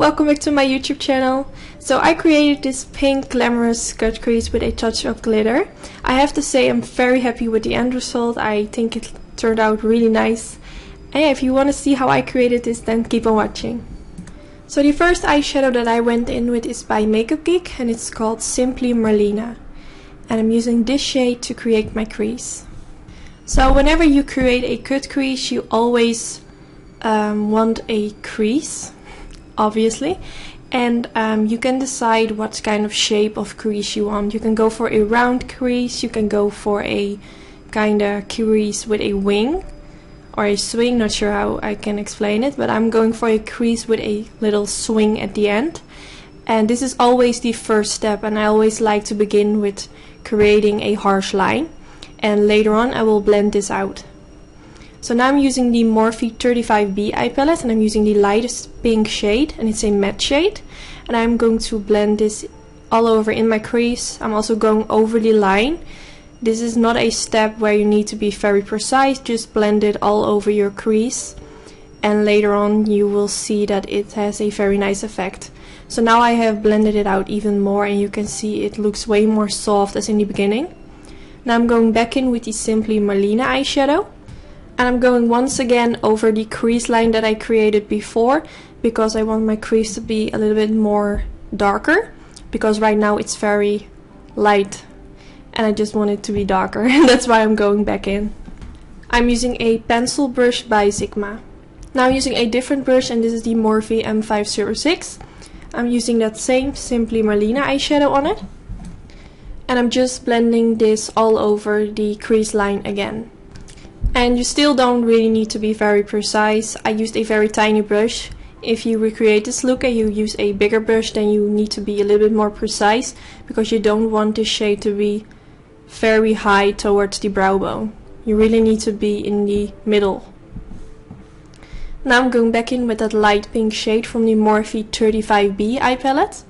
welcome back to my YouTube channel. So I created this pink glamorous cut crease with a touch of glitter. I have to say I'm very happy with the end result. I think it turned out really nice. And yeah, if you want to see how I created this, then keep on watching. So the first eyeshadow that I went in with is by Makeup Geek and it's called Simply Marlena. And I'm using this shade to create my crease. So whenever you create a cut crease, you always want a crease, obviously, and you can decide what kind of shape of crease you want. You can go for a round crease, you can go for a kind of crease with a wing or a swing, not sure how I can explain it, but I'm going for a crease with a little swing at the end. And this is always the first step, and I always like to begin with creating a harsh line, and later on I will blend this out. So now I'm using the Morphe 35B eye palette, and I'm using the lightest pink shade, and it's a matte shade, and I'm going to blend this all over in my crease. I'm also going over the line. This is not a step where you need to be very precise, just blend it all over your crease, and later on you will see that it has a very nice effect. So now I have blended it out even more, and you can see it looks way more soft as in the beginning. Now I'm going back in with the Simply Marlena eyeshadow. And I'm going once again over the crease line that I created before, because I want my crease to be a little bit more darker, because right now it's very light and I just want it to be darker. That's why I'm going back in. I'm using a pencil brush by Sigma. Now I'm using a different brush, and this is the Morphe M506. I'm using that same Simply Marlena eyeshadow on it, and I'm just blending this all over the crease line again. And you still don't really need to be very precise. I used a very tiny brush. If you recreate this look and you use a bigger brush, then you need to be a little bit more precise, because you don't want this shade to be very high towards the brow bone. You really need to be in the middle. Now I'm going back in with that light pink shade from the Morphe 35B eye palette.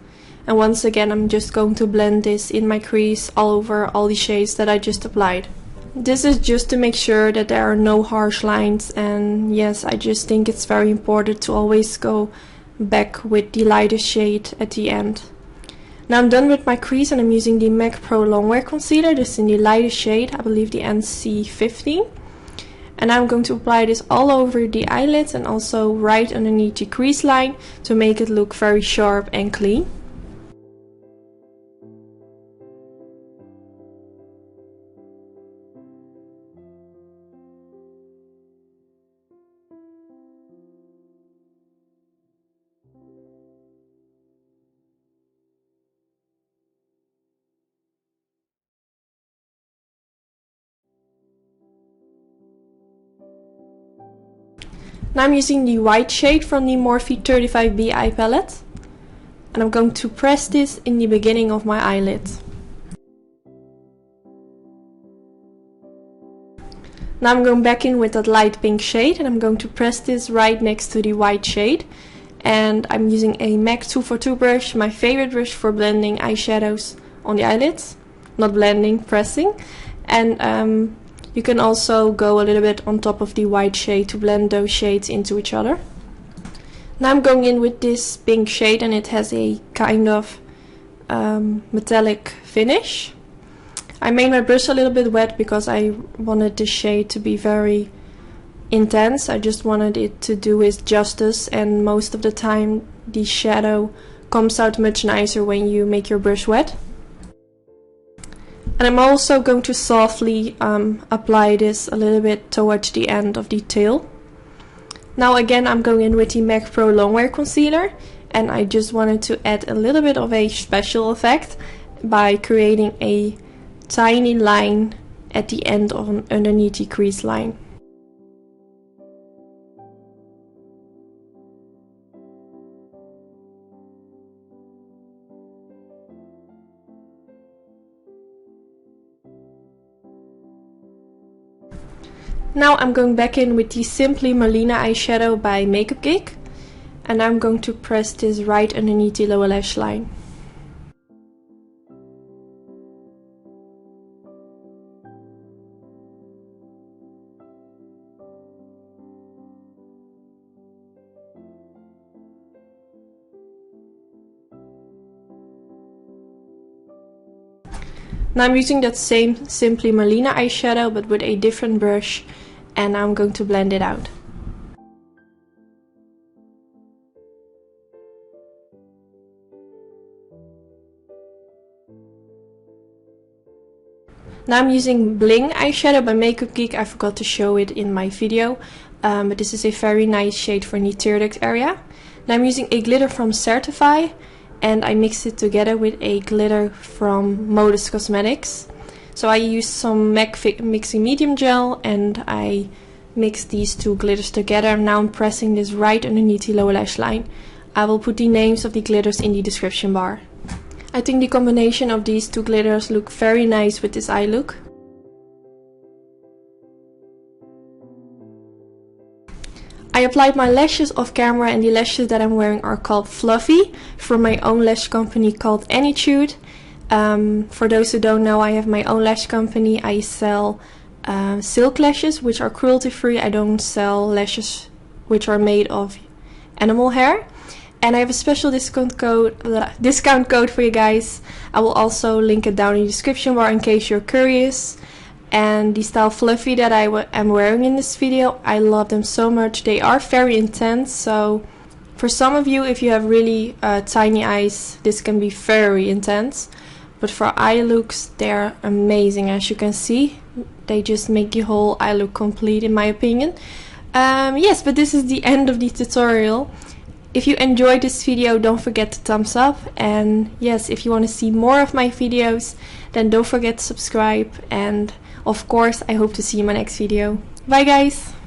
And once again I'm just going to blend this in my crease all over all the shades that I just applied. This is just to make sure that there are no harsh lines, and yes, I just think it's very important to always go back with the lightest shade at the end. Now I'm done with my crease, and I'm using the MAC Pro Longwear Concealer. This is in the lightest shade, I believe the NC15. And I'm going to apply this all over the eyelids and also right underneath the crease line to make it look very sharp and clean. Now I'm using the white shade from the Morphe 35B eye palette, and I'm going to press this in the beginning of my eyelid. Now I'm going back in with that light pink shade, and I'm going to press this right next to the white shade. And I'm using a MAC 242 brush, my favorite brush for blending eyeshadows on the eyelids. Not blending, pressing. And you can also go a little bit on top of the white shade to blend those shades into each other. Now I'm going in with this pink shade, and it has a kind of metallic finish. I made my brush a little bit wet because I wanted the shade to be very intense. I just wanted it to do its justice, and most of the time the shadow comes out much nicer when you make your brush wet. And I'm also going to softly apply this a little bit towards the end of the tail. Now again I'm going in with the MAC Pro Longwear Concealer, and I just wanted to add a little bit of a special effect by creating a tiny line at the end of underneath the crease line. Now I'm going back in with the Simply Marlena eyeshadow by Makeup Geek, and I'm going to press this right underneath the lower lash line. Now I'm using that same Simply Marlena eyeshadow but with a different brush, and I'm going to blend it out. Now I'm using Bling eyeshadow by Makeup Geek. I forgot to show it in my video, but this is a very nice shade for the tear duct area. Now I'm using a glitter from Certify, and I mixed it together with a glitter from Modus Cosmetics. So I used some MAC Mixing Medium Gel and I mixed these two glitters together. Now I'm pressing this right underneath the lower lash line. I will put the names of the glitters in the description bar. I think the combination of these two glitters look very nice with this eye look. I applied my lashes off camera, and the lashes that I'm wearing are called Fluffy from my own lash company called Anytude. For those who don't know, I have my own lash company. I sell silk lashes which are cruelty free. I don't sell lashes which are made of animal hair. And I have a special discount code for you guys. I will also link it down in the description bar in case you're curious. And the style Fluffy that I am wearing in this video, I love them so much. They are very intense, so for some of you, if you have really tiny eyes, this can be very intense. But for eye looks, they're amazing. As you can see, they just make your whole eye look complete, in my opinion. Yes, but this is the end of the tutorial. If you enjoyed this video, don't forget to thumbs up, and yes, if you want to see more of my videos, then don't forget to subscribe, and of course I hope to see you in my next video. Bye guys!